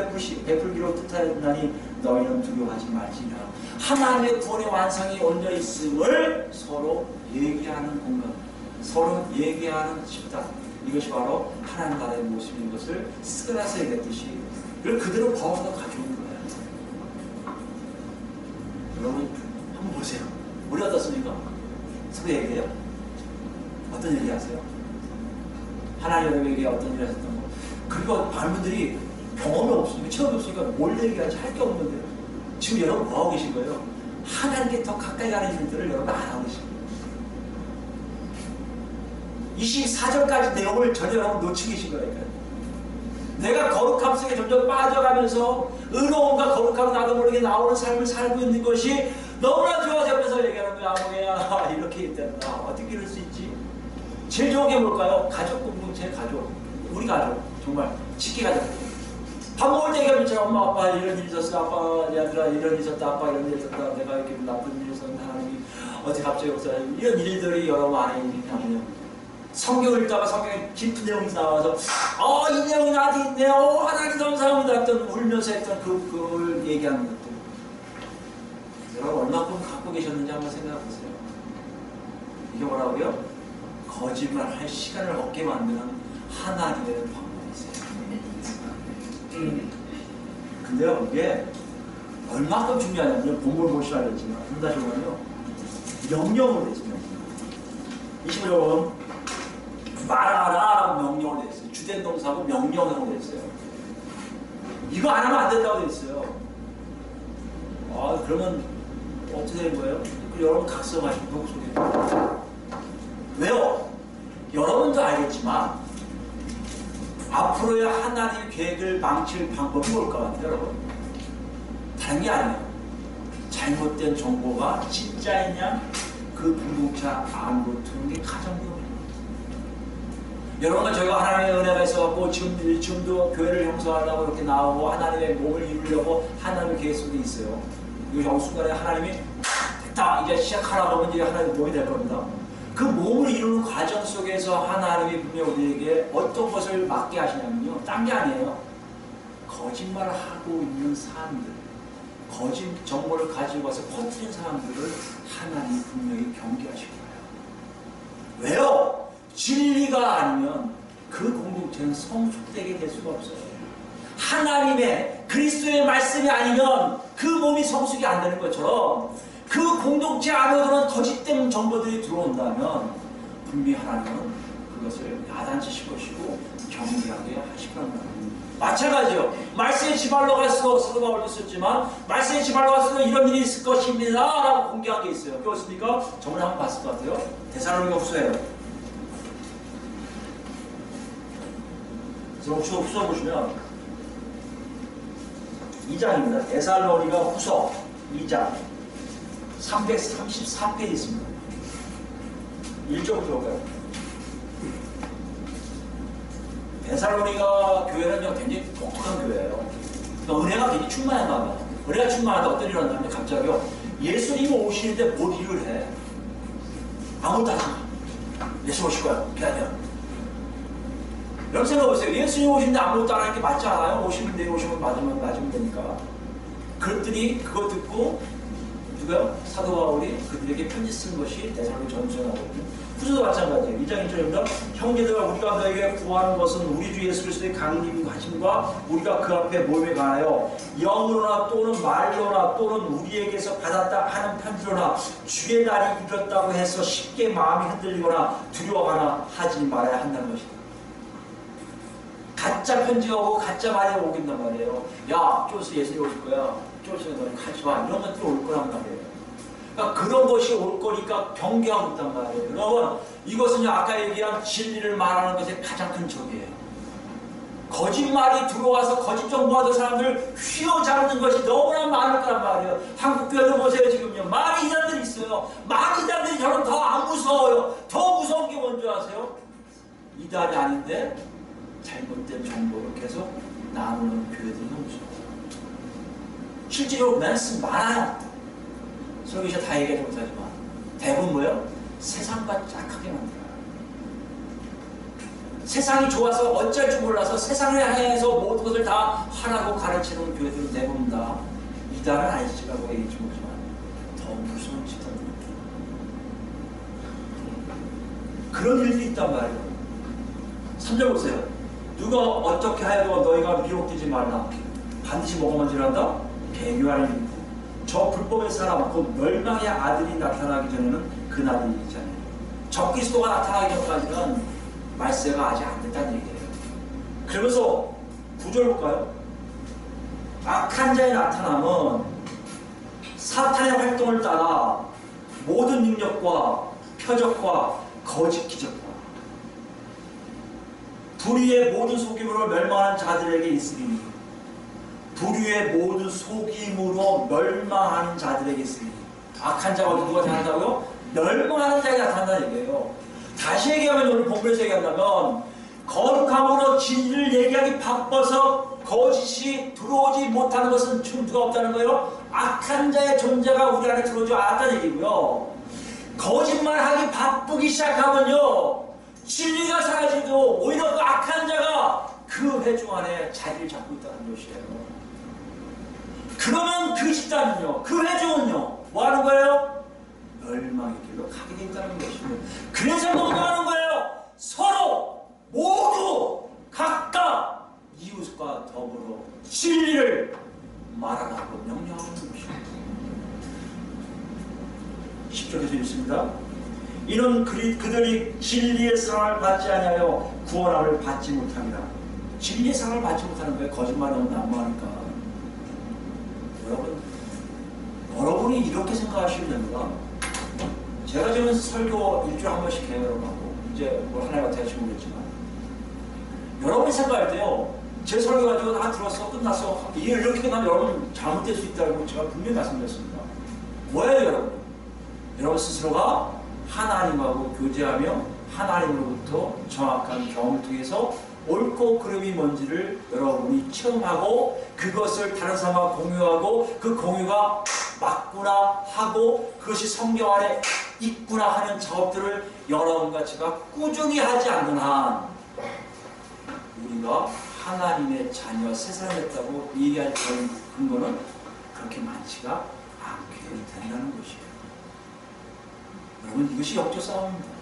A: 베풀기로 뜻하였나니 너희는 두려워하지 말지니라. 하나님의 구원의 완성이 얹어 있음을 서로 얘기하는 공간, 서로 얘기하는 집단, 이것이 바로 하나님 나라의 모습인 것을 스가랴서 얘기했듯이 이걸 그대로 거기서 가져온 거예요. 여러분 한번 보세요. 우리 어떻습니까? 서로 얘기해요? 어떤 얘기 하세요? 하나님 여러분에게 어떤 일을 하셨던 거. 그리고 많은 분들이 경험이 없으니까, 체험이 없으니까 뭘 얘기하지 할 게 없는데요. 지금 여러분 뭐 하고 계신 거예요? 하나님께 더 가까이 가는 일들을 여러분 안 하고 계신 거예요. 24절까지 내용을 전혀 여러분 놓치고 계신 거니까요. 내가 거룩함 속에 점점 빠져가면서 의로움과 거룩함을 나도 모르게 나오는 삶을 살고 있는 것이 너무나 좋아서 옆에서 얘기하는 거야. 뭐야 이렇게 있단다. 어떻게 이럴 수 있지? 제일 좋은 게 뭘까요? 가족 공동체, 가족. 우리 가족. 정말 직계 가족. 밥 먹을 때 얘기하면 있잖아. 엄마 아빠 이런 일이 있었어. 아빠 얘들아 이런 일이 있었다. 아빠 이런 일이 있었다. 내가 이렇게 나쁜 일이 있었는데 하나님이 어떻게 갑자기 역사해. 이런 일들이 여러분 안에 있냐면요. 성경을 읽다가 성경에 깊은 내용이 나와서 이 내용이 나한테 있네요. 하나님 감사합니다 했던, 울면서 했던 그걸 얘기하는 것들. 여러분 얼마큼 갖고 계셨는지 한번 생각해 보세요. 이게 뭐라고요? 거짓말 할 시간을 얻게 만드는 하나님의 방법이세요. 근데요, 이게 얼마큼 중요하냐면, 본문을 보시라 했지만, 다시 보면요, 명령으로 되어 있어요. 25절은 말하라라고 명령으로 되어 있어요. 주된 동사하고 명령으로 되어 있어요. 이거 안 하면 안 된다고 되어 있어요. 그러면 어떻게 되는 거예요? 여러분 각성하시고 독소리예요. 왜요? 여러분도 알겠지만 앞으로의 하나님의 계획을 망칠 방법이 올 것 같아요, 여러분. 다른 게 아니에요. 잘못된 정보가 진짜이냐, 그 공동체 안으로 드는 게 가장 위험해요. 여러분과 저희가 하나님의 은혜가 있어갖고 지금도 교회를 형성하려고 이렇게 나오고 하나님의 몸을 이루려고 하나님의 계획 속에 있어요. 이 순간에 하나님이 됐다, 이제 시작하라고 하면 이제 하나님의 몸이 될 겁니다. 그 몸을 이루는 과정 속에서 하나님이 분명 우리에게 어떤 것을 맡게 하시냐면요, 딴 게 아니에요. 거짓말을 하고 있는 사람들, 거짓 정보를 가지고 와서 퍼뜨린 사람들을 하나님이 분명히 경계하실 거예요. 왜요? 진리가 아니면 그 공동체는 성숙되게 될 수가 없어요. 하나님의 그리스도의 말씀이 아니면 그 몸이 성숙이 안 되는 것처럼 그 공동체 안으로는 거짓된 정보들이 들어온다면 분명히 하나님은 그것을 야단치실 것이고 경계하게 하실 겁니다. 마찬가지요. 말씀의 지발로 갈수록 사도 바울도 썼지만 말씀의 지발로 갈수록 이런 일이 있을 것입니다 라고 공개한 게 있어요. 그렇습니까? 저번에 한번 봤을 것 같아요. 데살로니가 후서예요. 그래서 후서 보시면 2장입니다. 데살로니가 후서 2장 334페이지 있습니다. 1절부터 볼까요? 데살로니가 교회는 굉장히 독특한 교회예요. 그러니까 은혜가 굉장히 충만한가 봐요. 은혜가 충만하다 어떤 일이 일어나면 갑자기요. 예수님이 오시는데 뭘 일을 해? 아무것도 안 해. 예수 오실 거야. 기다려. 여러분 생각해보세요. 예수님 오시는데 아무것도 안 하는 게 맞지 않아요? 오시면 맞으면 되니까. 그것들이 그거 듣고 누가요? 사도 바울이 그들에게 편지 쓴 것이 데살로니 전서에 나오거든요. 후서도 마찬가지예요. 2장 1절입니다. 형제들아 우리가 너에게 구하는 것은 우리 주 예수 그리스도의 강림 하심과 우리가 그 앞에 모임에 관하여 영으로나 또는 말로나 또는 우리에게서 받았다 하는 편지로나 주의 날이 이뤘다고 해서 쉽게 마음이 흔들리거나 두려워하거나 하지 말아야 한다는 것이다. 가짜 편지가 오고 가짜 말이 오긴단 말이에요. 야, 쪼스 예수님 오실 거야. 쪼스 너는 가지 마. 이런 것들이 올 거란 말이에요. 그러니까 그런 것이 올 거니까 경계하고 있단 말이에요. 여러분, 이것은 아까 얘기한 진리를 말하는 것의 가장 큰 적이에요. 거짓말이 들어와서 거짓 정보하던 사람들을 휘어잡는 것이 너무나 많을 거란 말이에요. 한국 교회도 보세요. 지금요. 많은 이단들이 있어요. 많은 이단들이 저는 더 안 무서워요. 더 무서운 게 뭔지 아세요? 이단이 아닌데 잘못된 정보를 계속 나누는 교회들이 너무 무서워요. 실제로 많아요. 설교자 다 얘기하지 못하지만 대부분 뭐예요? 세상과 짝하게 만들어요. 세상이 좋아서 어쩔 줄 몰라서 세상을 향해서 모든 것을 다 하라고 가르치는 교회들은 대부분 다 이단은 아니지라고 얘기하지 못하지만 더 무서운 집단입니다. 그런 일들이 있단 말이에요. 3절 보세요. 누가 어떻게 하여도 너희가 미혹되지 말라. 반드시 뭐가 먼저란다? 개교하는 일부. 저 불법의 사람, 곧 멸망의 아들이 나타나기 전에는 그날이 있잖아요. 적그리스도가 나타나기 전까지는 말세가 아직 안 됐다는 얘기예요. 그러면서 9절 볼까요? 악한 자의 나타남은 사탄의 활동을 따라 모든 능력과 표적과 거짓 기적과 불의의 모든 속임으로 멸망하는 자들에게 있으리니 불의의 모든 속임으로 멸망하는 자들에게 있으리니 악한 자가 누가 나타난다고요? 멸망하는 자가 나타난다는 얘기예요. 다시 얘기하면 오늘 본문에서 얘기한다면 거룩함으로 진리를 얘기하기 바빠서 거짓이 들어오지 못하는 것은 누가 없다는 거예요? 악한 자의 존재가 우리 안에 들어오지 않았다는 얘기고요. 거짓말하기 바쁘기 시작하면요 진리가 사라지고 오히려 그 악한 자가 그 회중 안에 자리를 잡고 있다는 것이에요. 그러면 그 집단은요, 그 회중은요, 뭐 하는 거예요? 멸망의 길로 가게 돼 있다는 것이에요. 그래서 뭐가 하는 거예요? 서로 모두 각각 이웃과 더불어 진리를 말하라고 명령하는 것이에요. 10절에서 읽습니다. 이는 그들이 진리의 사랑을 받지 아니하여 구원함을 받지 못합니다. 진리의 사랑을 받지 못하는 거예요. 거짓말이 너무 난무하니까. 여러분이 이렇게 생각하시면 됩니다. 제가 지금 설교 일주일에 한 번씩 해요, 여러분하고. 이제 뭐 하나에 같아 하시면 모르겠지만. 여러분이 생각할 때요, 제 설교 가지고 다 들었어, 끝났어. 이게 이렇게 끝나면 여러분 잘못될 수 있다고 제가 분명히 말씀드렸습니다. 뭐예요, 여러분? 여러분 스스로가 하나님하고 교제하며 하나님으로부터 정확한 경험을 통해서 옳고 그름이 뭔지를 여러분이 체험하고 그것을 다른 사람과 공유하고 그 공유가 맞구나 하고 그것이 성경 안에 있구나 하는 작업들을 여러분과 제가 꾸준히 하지 않는 한 우리가 하나님의 자녀 세상에 됐다고 얘기할 근거는 그렇게 많지가 않게 된다는 것이에요. 여러분 이것이 역적 싸움입니다.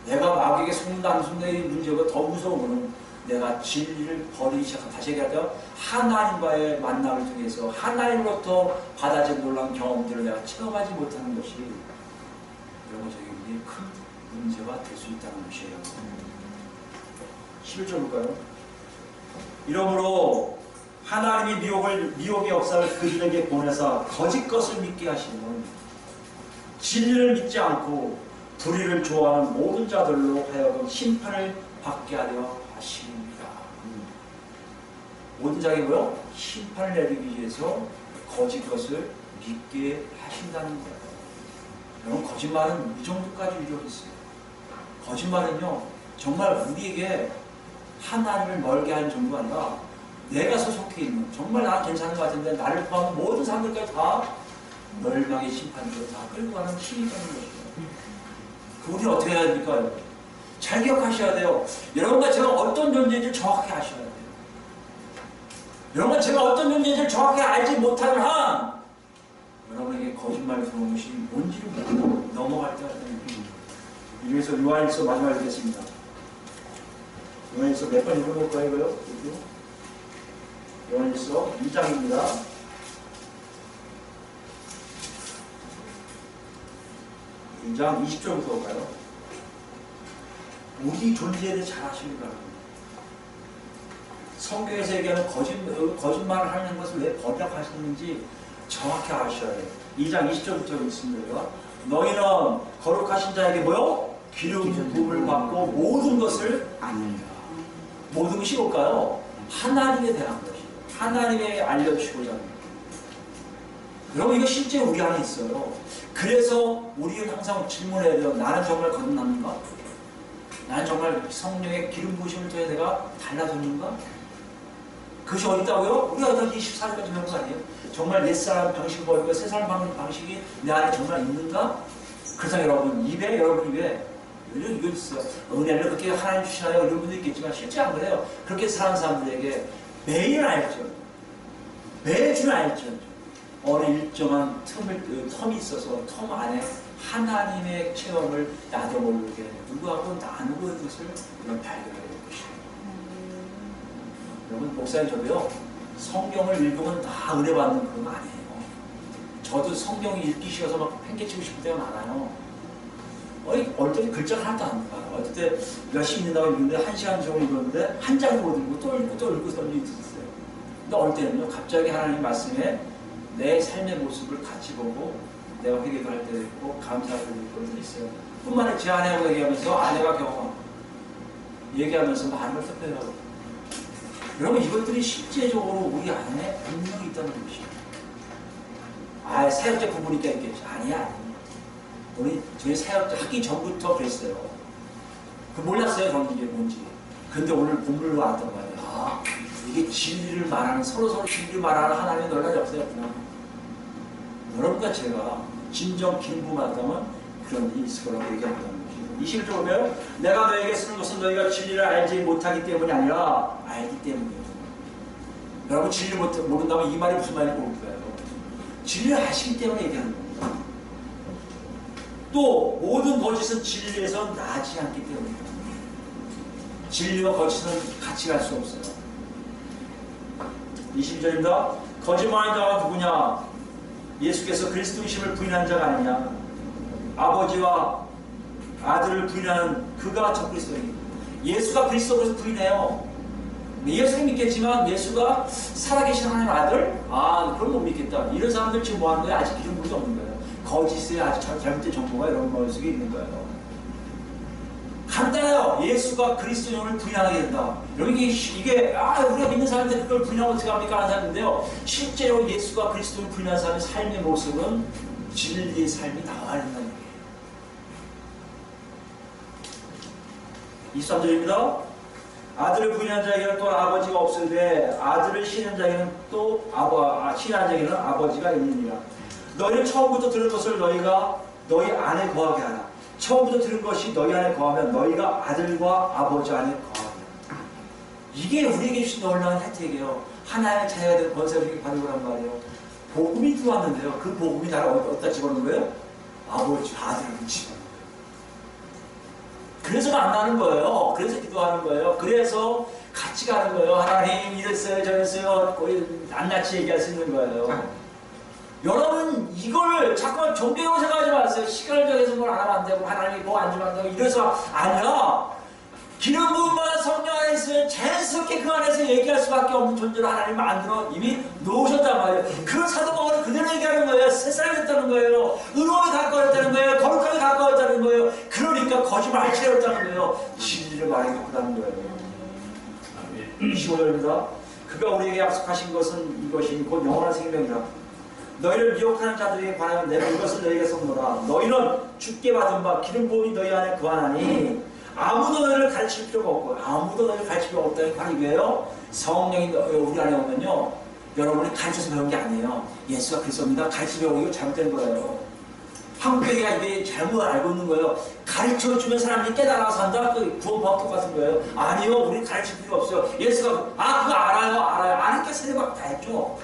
A: 내가 마귀에게 속는다 안 속는다의 문제가 더 무서운 것은 내가 진리를 버리기 시작한, 다시 얘기하자면 하나님과의 만남을 통해서 하나님으로부터 받아진 놀라운 경험들을 내가 체험하지 못하는 것이 여러분 저에게 큰 문제가 될 수 있다는 것이에요. 11절 볼까요? 이러므로 하나님이 미혹의 역사를 그들에게 보내사 거짓 것을 믿게 하시는 진리를 믿지 않고 불의를 좋아하는 모든 자들로 하여금 심판을 받게 하려 하십니다. 모든 자에게 뭐요? 심판을 내리기 위해서 거짓 것을 믿게 하신다는 거예요. 여러분 거짓말은 이 정도까지 위력이 있어요. 거짓말은요 정말 우리에게 하나님을 멀게 하는 정도가 아니라 내가 소속해 있는 정말 나는 괜찮은 것 같은데 나를 포함한 모든 사람들까지 다 멸망의 심판으로 다 끌고 가는 힘이 있다는 것이에요. 그 우리는 어떻게 해야 됩니까? 잘 기억하셔야 돼요. 여러분과 제가 어떤 존재인지 정확히 아셔야 돼요. 여러분과 제가 어떤 존재인지 정확히 알지 못하는 한 여러분에게 거짓말을 들어온 것이 뭔지를 모르고 넘어갈 때가 됩니다. 이중에서 요한일서 마지막에 읽겠습니다. 요한일서 몇 번 읽어볼까요? 이거요? 요한일서 2장입니다. 2장 20절부터 볼까요? 우리 존재에 대해 잘 아시기 바랍니다. 성경에서 얘기하는 거짓말을 하는 것을 왜 번역하시는지 정확히 아셔야 해요. 2장 20절부터 있습니다. 너희는 거룩하신 자에게 뭐요? 기름 부음을 받고 모든 것을
B: 아니요.
A: 모든 것이 뭘까요? 하나님에 대한 것이에요. 하나님에 알려주시고자 합니다. 여러분 이거 실제 우리 안에 있어요. 그래서 우리는 항상 질문해야 돼요. 나는 정말 거듭났는가? 나는 정말 성령의 기름 부으심을 통해 내가 달라졌는가? 그것이 어디 있다고요? 우리가 어떤 24일까지 배운 거 아니에요? 정말 옛사람 방식을 버리고 새사람 방식이 내 안에 정말 있는가? 그래서 여러분 입에 이거 있어요. 은혜를 그렇게 하나님 주시나요? 이런 분도 있겠지만 실제 안 그래요. 그렇게 사는 사람들에게 매일 알죠. 매주 알죠. 어느 일정한 텀이 있어서 텀 안에 하나님의 체험을 나도 모르게 누구하고 나누고 있는 것을 우리가 발견하게 될 것이에요. 여러분 목사님 저도요 성경을 읽으면 다 은혜 받는 그런 거 아니에요. 저도 성경이 읽기 싫어서 막 팽개치고 싶을 때가 많아요. 어릴 때 글자가 하나도 안 나와요. 어릴 때 열심히 읽는다고 읽는데 1시간 정도 읽었는데 한 장도 못 읽고 또 읽고 또 읽고 또 읽었어요. 근데 어릴 때는요 갑자기 하나님 말씀에 내 삶의 모습을 같이 보고 내가 회개도 할 때도 있고 감사할 때도 있고 그런 있어요. 뿐만 아니라 제 아내하고 얘기하면서 아내가 경험하고 얘기하면서 많은 걸 섭외하고 여러분 이것들이 실제적으로 우리 안에 분명히 있다는 것이에요. 아 사역자 부부니까 있겠지. 아니야. 우리 저희 사역자 하기 전부터 그랬어요. 그 몰랐어요 저는 이게 뭔지. 근데 오늘 본문으로 왔단 말이에요. 아 이게 진리를 말하는 서로 진리를 말하는 하나님의 놀라운 역사였구나. 여러분과 제가 진정 기름 받다면 그런 일이 있을 거라고 얘기한다는 것이에요. 21절 보면 내가 너에게 쓰는 것은 너희가 진리를 알지 못하기 때문이 아니라 알기 때문이에요. 여러분 진리를 모른다면 이 말이 무슨 말인지 모를까요? 진리를 아시기 때문에 얘기하는 겁니다. 또 모든 거짓은 진리에서 나지 않기 때문입니다. 진리와 거짓은 같이 갈 수 없어요. 22절입니다. 거짓말하는 자가 누구냐? 예수께서 그리스도이심을 부인한 자가 아니냐? 아버지와 아들을 부인하는 그가 저 그리스도입니다. 예수가 그리스도를 부인해요. 예수를 믿겠지만 예수가 살아계신 하나님의 아들? 아 그럼 못 믿겠다. 이런 사람들 지금 뭐 하는 거예요? 아직 기름 부음이 없는 거예요. 거짓에 아주 잘못된 정보가 이런 머릿속에 있는 거예요. 간단해요. 예수가 그리스도인을 부인하게 된다. 여기 이게 우리가 믿는 사람인데 그걸 부인하면 어떻게 합니까? 하는 사람인데요. 실제로 예수가 그리스도인을 부인하는 사람의 삶의 모습은 진리의 삶이 나와야 된다는 얘기예요. 23절입니다. 아들을 부인한 자에게는 또 아버지가 없으되 아들을 신한 자에게는 또 신한 자에게는 아버지가 있느니라. 너희는 처음부터 들은 것을 너희가 너희 안에 거하게 하라. 처음부터 들은 것이 너희 안에 거하면 너희가 아들과 아버지 안에 거하리라. 이게 우리에게 주신 놀라운 혜택이에요. 하나님의 자녀가 된 권세를 받는 거란 말이에요. 복음이 들어왔는데요. 그 복음이 나를 어디다 집어넣는 거예요? 아버지, 아들을 집어넣는 거예요. 그래서 만나는 거예요. 그래서 기도하는 거예요. 그래서 같이 가는 거예요. 하나님 이랬어요 저랬어요 낱낱이 얘기할 수 있는 거예요. 여러분 이걸 자꾸만 종교용어 생각하지 마세요. 시간을 정해서 뭘 안 하면 안 되고 하나님이 뭐 안 주면 안 되고 이래서 아니라 기름 부음받은 성령 안에 있으면 자연스럽게 그 안에서 얘기할 수밖에 없는 존재로 하나님 만들어 이미 놓으셨단 말이에요. 그 사도 바울은 그대로 얘기하는 거예요. 세상이 됐다는 거예요. 의로움에 가까워졌다는 거예요. 거룩하게 가까워졌다는 거예요. 그러니까 거짓말 할 필요 없다는 거예요. 진리를 말하기 바쁘다는 거예요. 25절입니다. 그가 우리에게 약속하신 것은 이것이 곧 영원한 생명이다. 너희를 미혹하는 자들에게 관하여 내가 이것을 너희에게 섭노라. 너희는 주께 받은 바 기름 부음이 너희 안에 거하나니 아무도 너를 가르칠 필요가 없고 아무도 너를 가르칠 필요가 없다는 게 바로 이거예요. 성령이 우리 안에 오면요, 여러분이 가르쳐서 배운 게 아니에요. 예수가 그랬습니다. 가르치려고 배우고 이거 잘못된 거예요. 한국 교회가 이게 잘못 알고 있는 거예요. 가르쳐주면 사람들이 깨달아서 산다? 그 구원파와 똑같은 거예요. 아니요, 우리 가르칠 필요 없어요. 예수가 그거 알아요. 아니까 세례받고 다 했죠.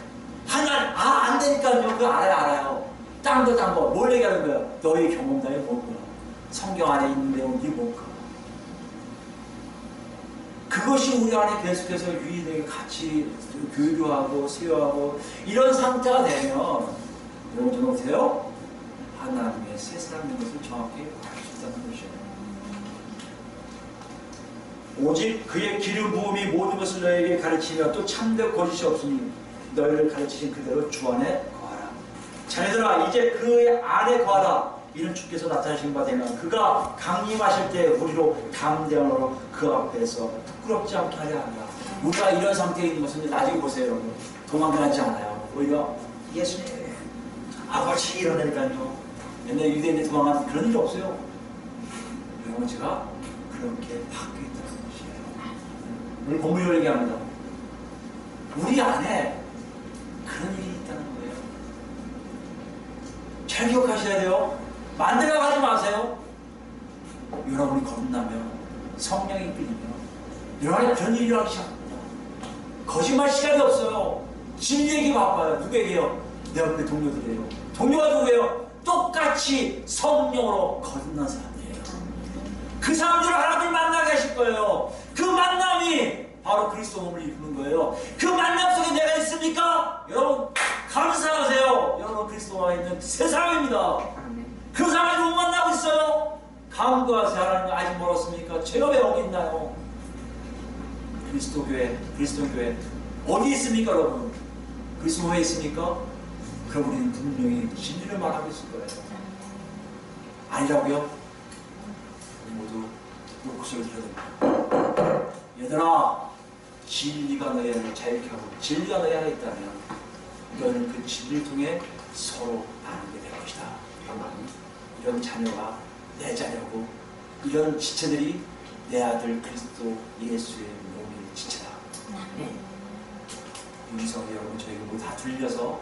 A: 하나님 안 되니까요. 그거 알아요. 딴 거 뭘 얘기하는 거예요? 너의 경험담이 뭔가, 성경 안에 있는 내용이 뭔가, 그것이 우리 안에 계속해서 유인되게 같이 교류하고 수요하고 이런 상태가 되면 여러분 좀 보세요. 하나님의 새 사람인 것을 정확히 알 수 있다는 것이에요. 오직 그의 기름 부음이 모든 것을 너에게 가르치며 또 참되고 거짓이 없으니 너희를 가르치신 그대로 주 안에 거하라. 자녀들아, 이제 그 안에 거하라. 이는 주께서 나타나신 바 되면 그가 강림하실 때 우리로 담대함으로 그 앞에서 부끄럽지 않게 하려 합니다. 우리가 이런 상태에 있는 것은 나중에 보세요, 여러분. 도망가지 않아요. 오히려 예수님 아버지 이러니까요. 옛날 유대인들 도망가는 그런 일이 없어요. 여러분, 제가 그렇게 바뀌었다는 것이에요. 오늘 본문을 얘기합니다. 우리 안에 그런 일이 있다는 거예요. 잘 기억하셔야 돼요. 만들어 가지 마세요. 여러분이 거듭나면, 성령이 끌리면 여러분이 그런 일이 하기 시작합니다. 거짓말 시간이 없어요. 진리 얘기 바빠요. 누구에게요? 내 옆에 동료들이에요. 동료가 누구예요? 똑같이 성령으로 거듭난 사람이에요. 그 사람들을 하나님 만나게 하실 거예요. 그 만남이 바로 그리스도 몸을 이루는 거예요. 그 만남 속에 내가 있습니까? 여러분 감사하세요. 여러분 그리스도와 있는 새 사람입니다. 그 사람을 못 만나고 있어요. 간구하세요. 하나님 아직 멀었습니까? 제가 왜 여기 있나요? 그리스도 교회 어디 있습니까, 여러분? 그리스도 교회에 있습니까? 그럼 우리는 분명히 진리를 말하고 있을 거예요. 아니라고요? 우리 모두 목소리를 들어야 됩니다. 얘들아, 진리가 너희 안에 자유케 하고 진리가 너희 안에 있다면 너희는 그 진리를 통해 서로 나누게 될 것이다. 이런 자녀가 내 자녀고 이런 지체들이 내 아들 그리스도 예수의 몸의 지체다. 윤성이 여러분 저에게 모두 다 들려서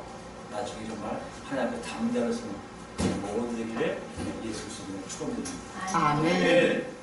A: 나중에 정말 하나님 앞에 담대하는 모든 되기를 예수 그리스도로 축원드립니다.
B: 아멘.